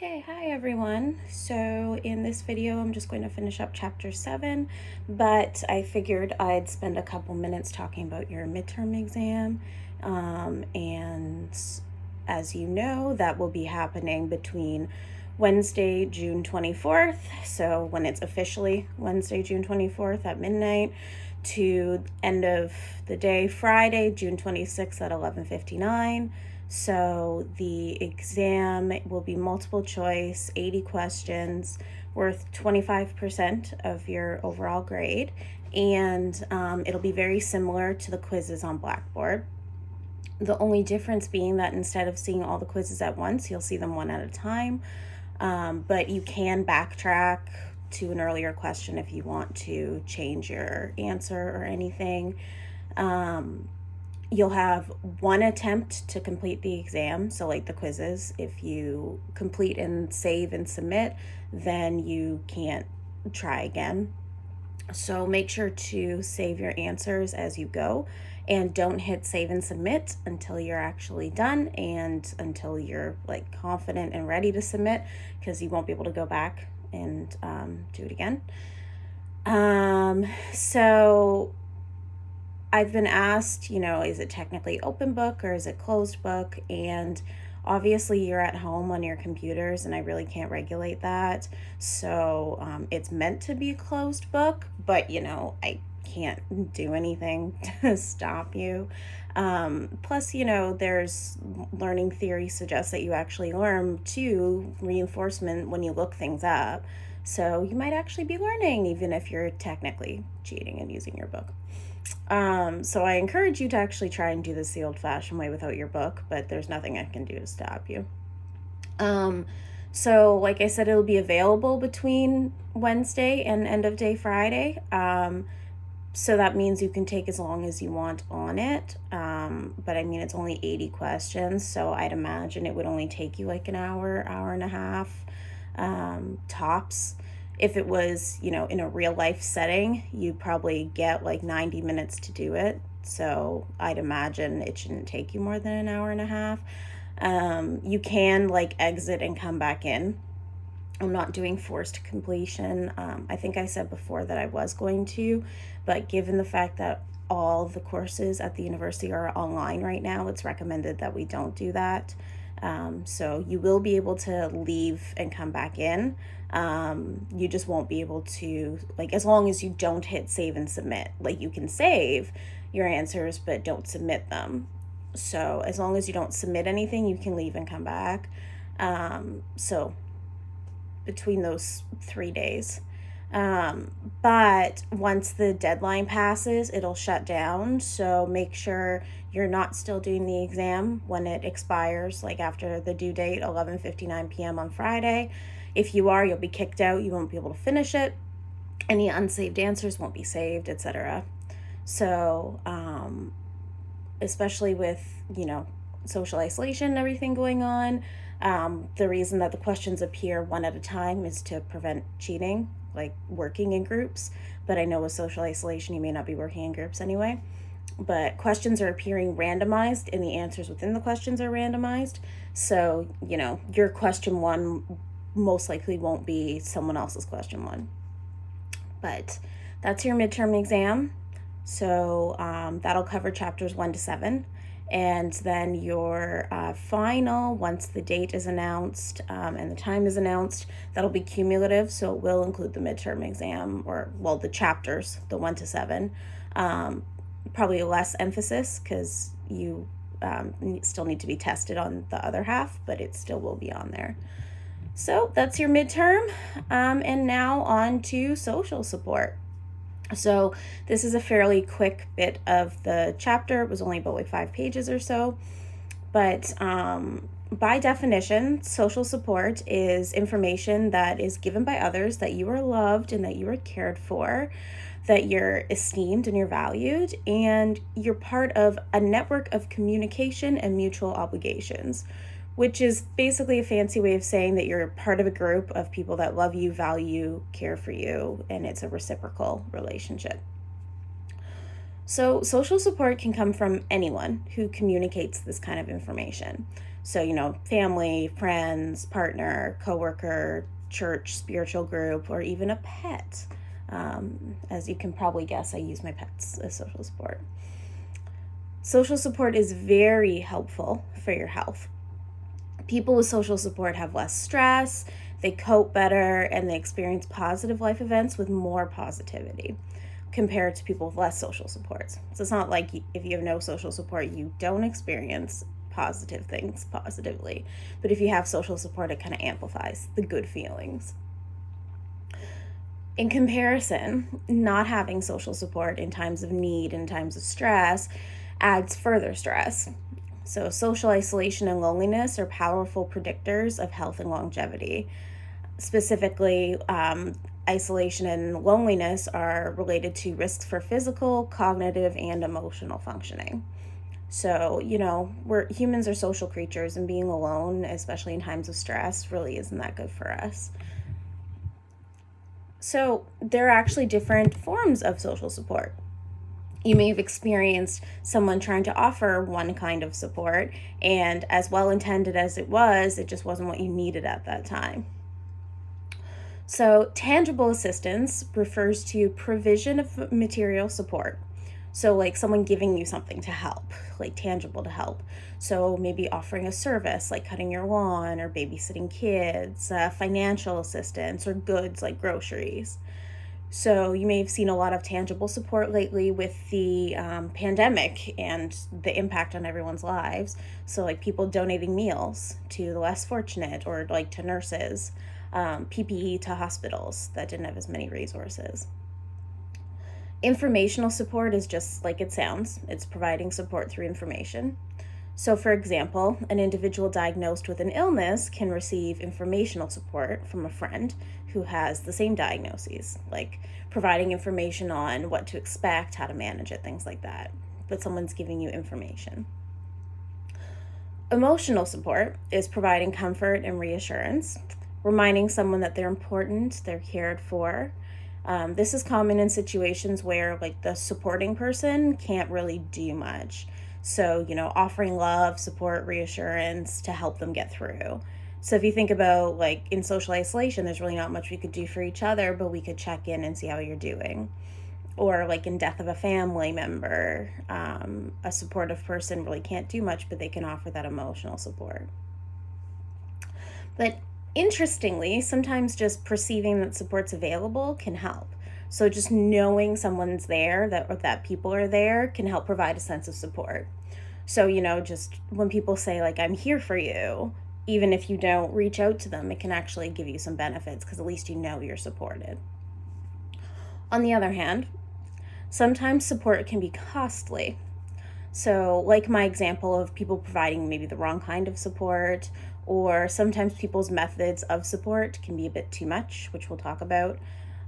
Okay, hi everyone. So in this video, I'm just going to finish up chapter 7, but I figured I'd spend a couple minutes talking about your midterm exam. And as you know, that will be happening between Wednesday, June 24th, so when it's officially Wednesday, June 24th at midnight, to end of the day, Friday, June 26th at 11:59. So the exam will be multiple choice, 80 questions, worth 25% of your overall grade, and it'll be very similar to the quizzes on Blackboard. The only difference being that instead of seeing all the quizzes at once, you'll see them one at a time, but you can backtrack to an earlier question if you want to change your answer or anything. You'll have one attempt to complete the exam. So like the quizzes, if you complete and save and submit, then you can't try again. So make sure to save your answers as you go and don't hit save and submit until you're actually done and until you're like confident and ready to submit, because you won't be able to go back and do it again. So I've been asked, is it technically open book or is it closed book? And obviously you're at home on your computers and I really can't regulate that. So it's meant to be closed book, but I can't do anything to stop you. Plus, there's learning theory suggests that you actually learn to reinforcement when you look things up. So you might actually be learning even if you're technically cheating and using your book. So I encourage you to actually try and do this the old-fashioned way without your book, but there's nothing I can do to stop you. So like I said, it'll be available between Wednesday and end of day Friday. So that means you can take as long as you want on it. But I mean, it's only 80 questions, so I'd imagine it would only take you like an hour, hour and a half, tops. If it was, in a real life setting, you'd probably get like 90 minutes to do it. So I'd imagine it shouldn't take you more than an hour and a half. You can like exit and come back in. I'm not doing forced completion. I think I said before that I was going to, but given the fact that all the courses at the university are online right now, it's recommended that we don't do that. So you will be able to leave and come back in. You just won't be able to, like, as long as you don't hit save and submit. Like, you can save your answers, but don't submit them. So as long as you don't submit anything, you can leave and come back. So between those 3 days. But once the deadline passes, it'll shut down. So make sure you're not still doing the exam when it expires, like after the due date, 11:59 p.m. on Friday. If you are, you'll be kicked out. You won't be able to finish it. Any unsaved answers won't be saved, etc. So, especially with, social isolation and everything going on, the reason that the questions appear one at a time is to prevent cheating, like working in groups. But I know with social isolation, you may not be working in groups anyway. But questions are appearing randomized and the answers within the questions are randomized. So, your question one most likely won't be someone else's question one. But that's your midterm exam. So that'll cover chapters 1 to 7. And then your final, once the date is announced and the time is announced, that'll be cumulative. So it will include the midterm exam, or, well, the chapters, the 1 to 7. Probably less emphasis because you still need to be tested on the other half, but it still will be on there. So that's your midterm. And now on to social support. So this is a fairly quick bit of the chapter. It was only about like 5 pages or so. But by definition, social support is information that is given by others that you are loved and that you are cared for, that you're esteemed and you're valued, and you're part of a network of communication and mutual obligations, which is basically a fancy way of saying that you're part of a group of people that love you, value, care for you, and it's a reciprocal relationship. So social support can come from anyone who communicates this kind of information. So, family, friends, partner, coworker, church, spiritual group, or even a pet. As you can probably guess, I use my pets as social support. Social support is very helpful for your health. People with social support have less stress, they cope better, and they experience positive life events with more positivity compared to people with less social support. So it's not like if you have no social support, you don't experience positive things positively. But if you have social support, it kind of amplifies the good feelings. In comparison, not having social support in times of need and times of stress adds further stress. So, social isolation and loneliness are powerful predictors of health and longevity. Specifically, isolation and loneliness are related to risks for physical, cognitive, and emotional functioning. So, humans are social creatures, and being alone, especially in times of stress, really isn't that good for us. So, there are actually different forms of social support. You may have experienced someone trying to offer one kind of support, and as well intended as it just wasn't what you needed at that time. So, tangible assistance refers to provision of material support. So, like someone giving you something to help, like tangible to help. So, maybe offering a service like cutting your lawn or babysitting kids, financial assistance, or goods like groceries. So, you may have seen a lot of tangible support lately with the pandemic and the impact on everyone's lives. So, like people donating meals to the less fortunate or like to nurses, PPE to hospitals that didn't have as many resources. Informational support is just like it sounds, it's providing support through information. So, for example, an individual diagnosed with an illness can receive informational support from a friend who has the same diagnoses, like providing information on what to expect, how to manage it, things like that. But someone's giving you information. Emotional support is providing comfort and reassurance, reminding someone that they're important, they're cared for. This is common in situations where, like, the supporting person can't really do much. So, offering love, support, reassurance to help them get through. So, if you think about, like, in social isolation, there's really not much we could do for each other, but we could check in and see how you're doing. Or, like, in death of a family member, a supportive person really can't do much, but they can offer that emotional support. But interestingly, sometimes just perceiving that support's available can help. So just knowing someone's there, that people are there, can help provide a sense of support. So, just when people say, like, I'm here for you, even if you don't reach out to them, it can actually give you some benefits because at least you know you're supported. On the other hand, sometimes support can be costly. So, like my example of people providing maybe the wrong kind of support, or sometimes people's methods of support can be a bit too much, which we'll talk about.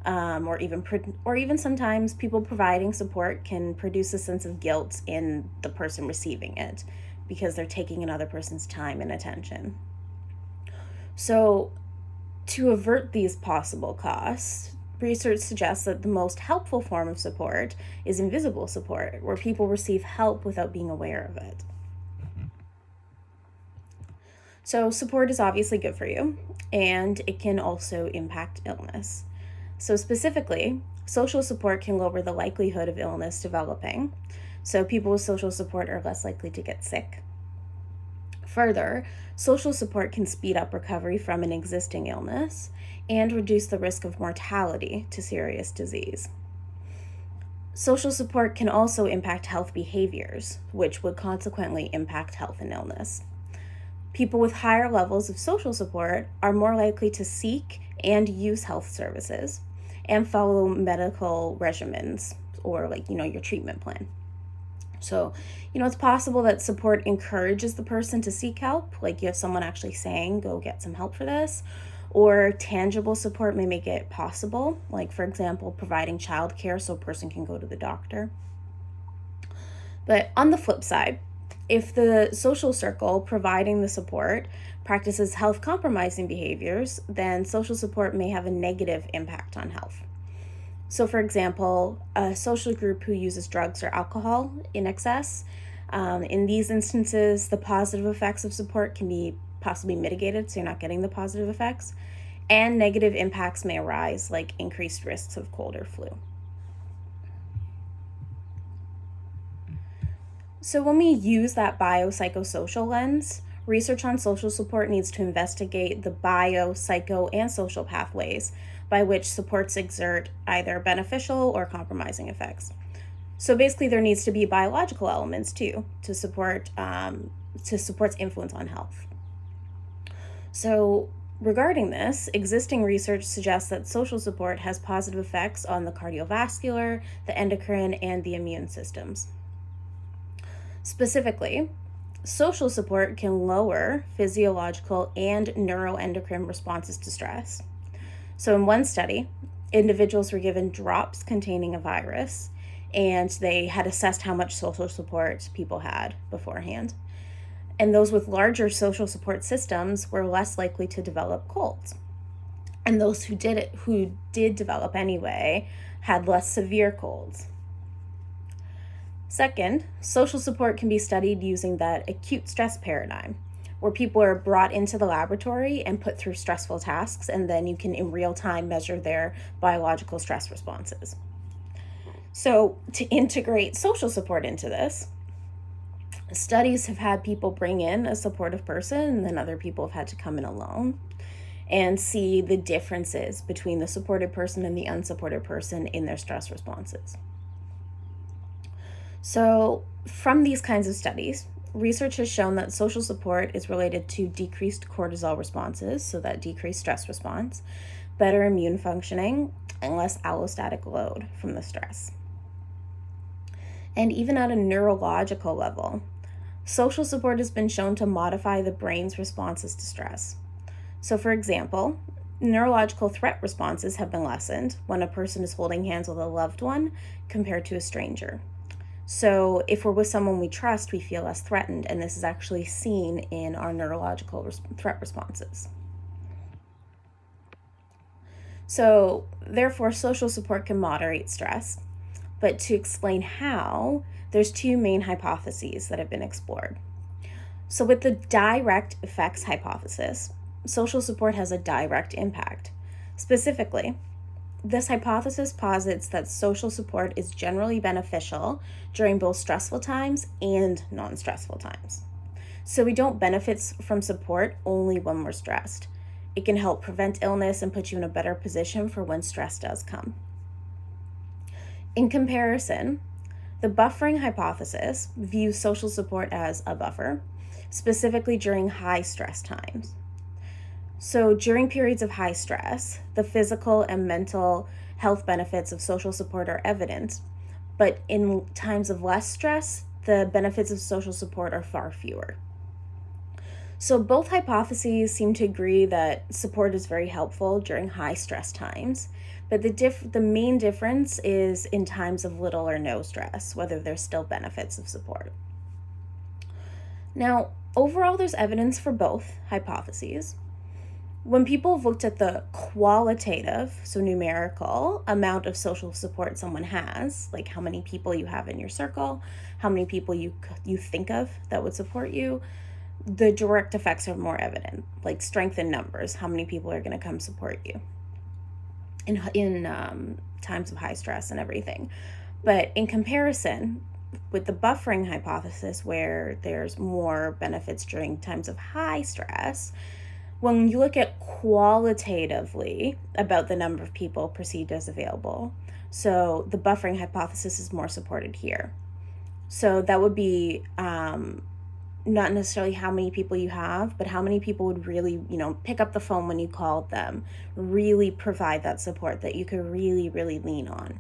Or even sometimes people providing support can produce a sense of guilt in the person receiving it because they're taking another person's time and attention. So, to avert these possible costs, research suggests that the most helpful form of support is invisible support, where people receive help without being aware of it. So, support is obviously good for you, and it can also impact illness. So, specifically, social support can lower the likelihood of illness developing. So, people with social support are less likely to get sick. Further, social support can speed up recovery from an existing illness and reduce the risk of mortality to serious disease. Social support can also impact health behaviors, which would consequently impact health and illness. People with higher levels of social support are more likely to seek and use health services and follow medical regimens or, like, your treatment plan. So, it's possible that support encourages the person to seek help, like you have someone actually saying, go get some help for this, or tangible support may make it possible, like, for example, providing childcare so a person can go to the doctor. But on the flip side, if the social circle providing the support practices health compromising behaviors, then social support may have a negative impact on health. So, for example, a social group who uses drugs or alcohol in excess In these instances, the positive effects of support can be possibly mitigated, so you're not getting the positive effects, and negative impacts may arise, like increased risks of cold or flu. So when we use that biopsychosocial lens, research on social support needs to investigate the bio, psycho, and social pathways by which supports exert either beneficial or compromising effects. So basically, there needs to be biological elements too to support's influence on health. So regarding this, existing research suggests that social support has positive effects on the cardiovascular, the endocrine, and the immune systems. Specifically, social support can lower physiological and neuroendocrine responses to stress. So in one study, individuals were given drops containing a virus, and they had assessed how much social support people had beforehand. And those with larger social support systems were less likely to develop colds. And those who did develop anyway, had less severe colds. Second, social support can be studied using that acute stress paradigm, where people are brought into the laboratory and put through stressful tasks, and then you can in real time measure their biological stress responses. So to integrate social support into this, studies have had people bring in a supportive person, and then other people have had to come in alone and see the differences between the supported person and the unsupported person in their stress responses. So from these kinds of studies, research has shown that social support is related to decreased cortisol responses, so that decreased stress response, better immune functioning, and less allostatic load from the stress. And even at a neurological level, social support has been shown to modify the brain's responses to stress. So for example, neurological threat responses have been lessened when a person is holding hands with a loved one compared to a stranger. So if we're with someone we trust, we feel less threatened, and this is actually seen in our neurological threat responses. So therefore, social support can moderate stress, but to explain how, there's two main hypotheses that have been explored. So with the direct effects hypothesis, social support has a direct impact. Specifically, this hypothesis posits that social support is generally beneficial during both stressful times and non-stressful times. So we don't benefit from support only when we're stressed. It can help prevent illness and put you in a better position for when stress does come. In comparison, the buffering hypothesis views social support as a buffer, specifically during high stress times. So during periods of high stress, the physical and mental health benefits of social support are evident, but in times of less stress, the benefits of social support are far fewer. So both hypotheses seem to agree that support is very helpful during high stress times, but the main difference is in times of little or no stress, whether there's still benefits of support. Now, overall, there's evidence for both hypotheses. When people have looked at the qualitative, so numerical, amount of social support someone has, like how many people you have in your circle, how many people you think of that would support you, the direct effects are more evident, like strength in numbers, how many people are going to come support you in times of high stress and everything. But in comparison with the buffering hypothesis, where there's more benefits during times of high stress, when you look at qualitatively about the number of people perceived as available, so the buffering hypothesis is more supported here. So that would be not necessarily how many people you have, but how many people would really, pick up the phone when you called them, really provide that support that you could really, really lean on.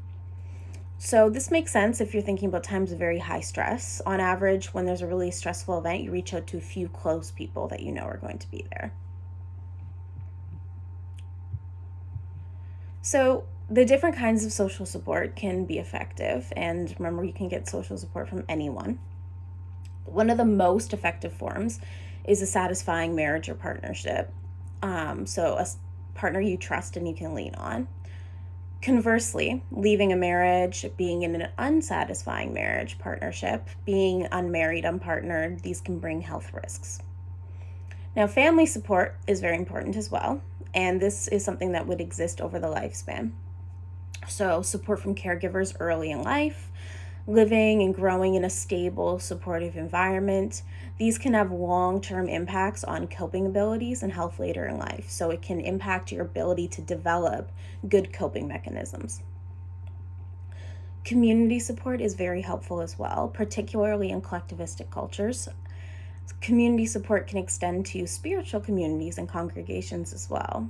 So this makes sense if you're thinking about times of very high stress. On average, when there's a really stressful event, you reach out to a few close people that you know are going to be there. So the different kinds of social support can be effective, and remember, you can get social support from anyone. One of the most effective forms is a satisfying marriage or partnership. So a partner you trust and you can lean on. Conversely, leaving a marriage, being in an unsatisfying marriage partnership, being unmarried, unpartnered, these can bring health risks. Now, family support is very important as well, and this is something that would exist over the lifespan. So, support from caregivers early in life, living and growing in a stable, supportive environment. These can have long-term impacts on coping abilities and health later in life. So it can impact your ability to develop good coping mechanisms. Community support is very helpful as well, particularly in collectivistic cultures. Community support can extend to spiritual communities and congregations as well.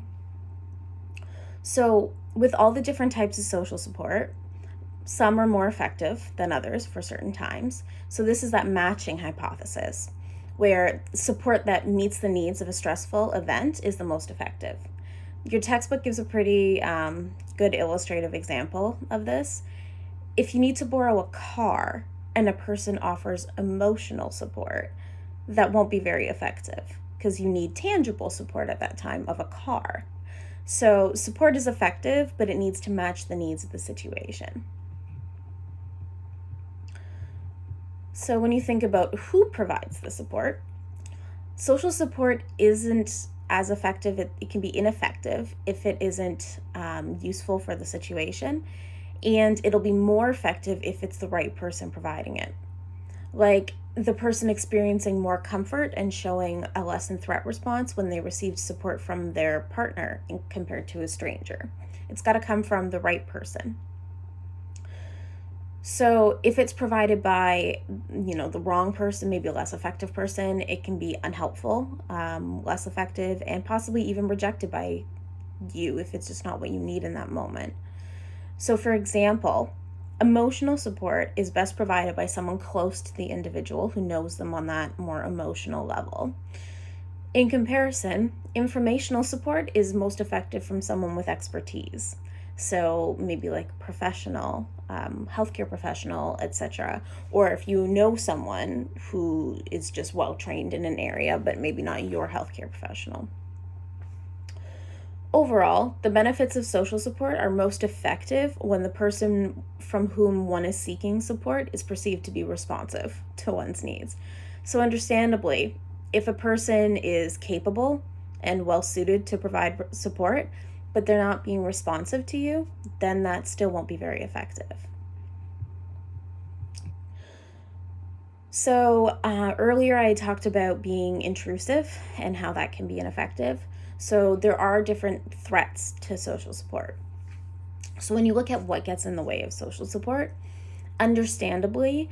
So, with all the different types of social support, some are more effective than others for certain times. So this is that matching hypothesis, where support that meets the needs of a stressful event is the most effective. Your textbook gives a pretty good illustrative example of this. If you need to borrow a car and a person offers emotional support, that won't be very effective because you need tangible support at that time of a car. So support is effective, but it needs to match the needs of the situation. So when you think about who provides the support, social support isn't as effective. It can be ineffective if it isn't useful for the situation, and it'll be more effective if it's the right person providing it. Like the person experiencing more comfort and showing a lessen threat response when they received support from their partner compared to a stranger. It's got to come from the right person. So if it's provided by, the wrong person, maybe a less effective person, it can be unhelpful, less effective, and possibly even rejected by you if it's just not what you need in that moment. So for example, emotional support is best provided by someone close to the individual who knows them on that more emotional level. In comparison, informational support is most effective from someone with expertise. So maybe like professional, healthcare professional, etc. Or if you know someone who is just well trained in an area, but maybe not your healthcare professional. Overall, the benefits of social support are most effective when the person from whom one is seeking support is perceived to be responsive to one's needs. So understandably, if a person is capable and well suited to provide support, but they're not being responsive to you, then that still won't be very effective. So earlier I talked about being intrusive and how that can be ineffective. So there are different threats to social support. So when you look at what gets in the way of social support, understandably,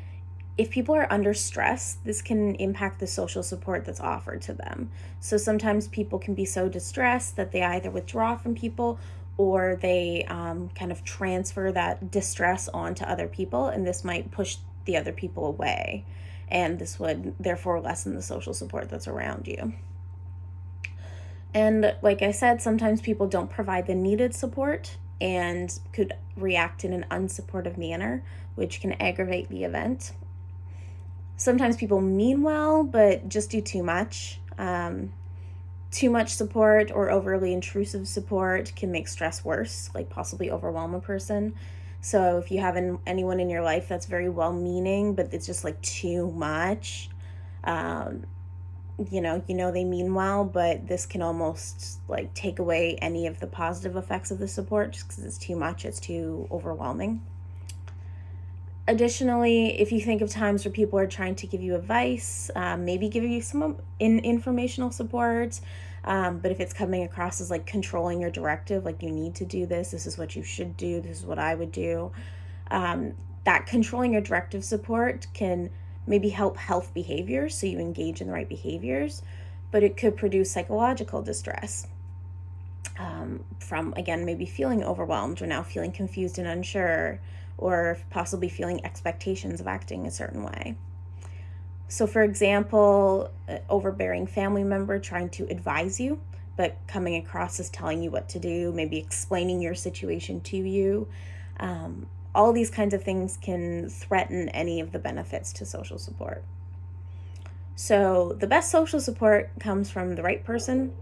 if people are under stress, this can impact the social support that's offered to them. So sometimes people can be so distressed that they either withdraw from people or they kind of transfer that distress onto other people, and this might push the other people away. And this would therefore lessen the social support that's around you. And like I said, sometimes people don't provide the needed support and could react in an unsupportive manner, which can aggravate the event. Sometimes people mean well, but just do too much. Too much support or overly intrusive support can make stress worse, like possibly overwhelm a person. So if you have anyone in your life that's very well-meaning, but it's just like too much, they mean well, but this can almost like take away any of the positive effects of the support just because it's too much, it's too overwhelming. Additionally, if you think of times where people are trying to give you advice, maybe give you some informational support, but if it's coming across as like controlling your directive, like you need to do this is what you should do, this is what I would do, that controlling your directive support can maybe help health behaviors, so you engage in the right behaviors, but it could produce psychological distress from, again, maybe feeling overwhelmed or now feeling confused and unsure, or possibly feeling expectations of acting a certain way. So for example, overbearing family member trying to advise you, but coming across as telling you what to do, maybe explaining your situation to you. All these kinds of things can threaten any of the benefits to social support. So the best social support comes from the right person,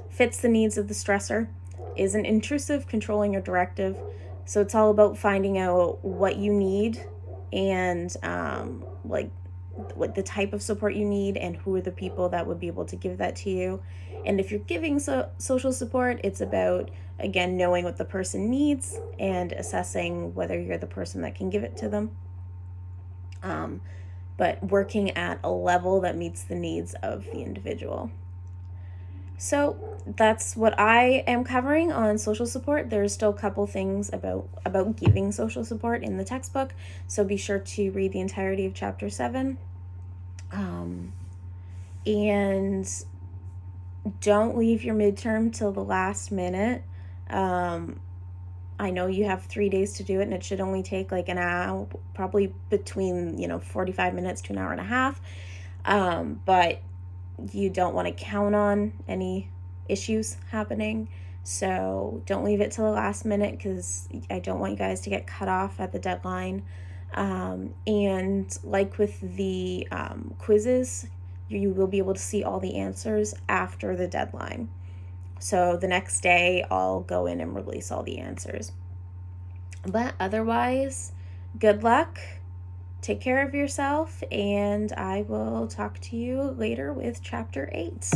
fits the needs of the stressor, isn't intrusive, controlling, or directive, So it's all about finding out what you need and like what the type of support you need and who are the people that would be able to give that to you. And if you're giving social support, it's about, again, knowing what the person needs and assessing whether you're the person that can give it to them. But working at a level that meets the needs of the individual. So that's what I am covering on social support. There's still a couple things about giving social support in the textbook, so be sure to read the entirety of chapter 7. And don't leave your midterm till the last minute. I know you have 3 days to do it, and it should only take like an hour, probably between 45 minutes to an hour and a half. But you don't want to count on any issues happening, so don't leave it till the last minute, because I don't want you guys to get cut off at the deadline. And like with the quizzes, you will be able to see all the answers after the deadline. So the next day I'll go in and release all the answers. But otherwise, good luck. Take care of yourself, and I will talk to you later with chapter 8.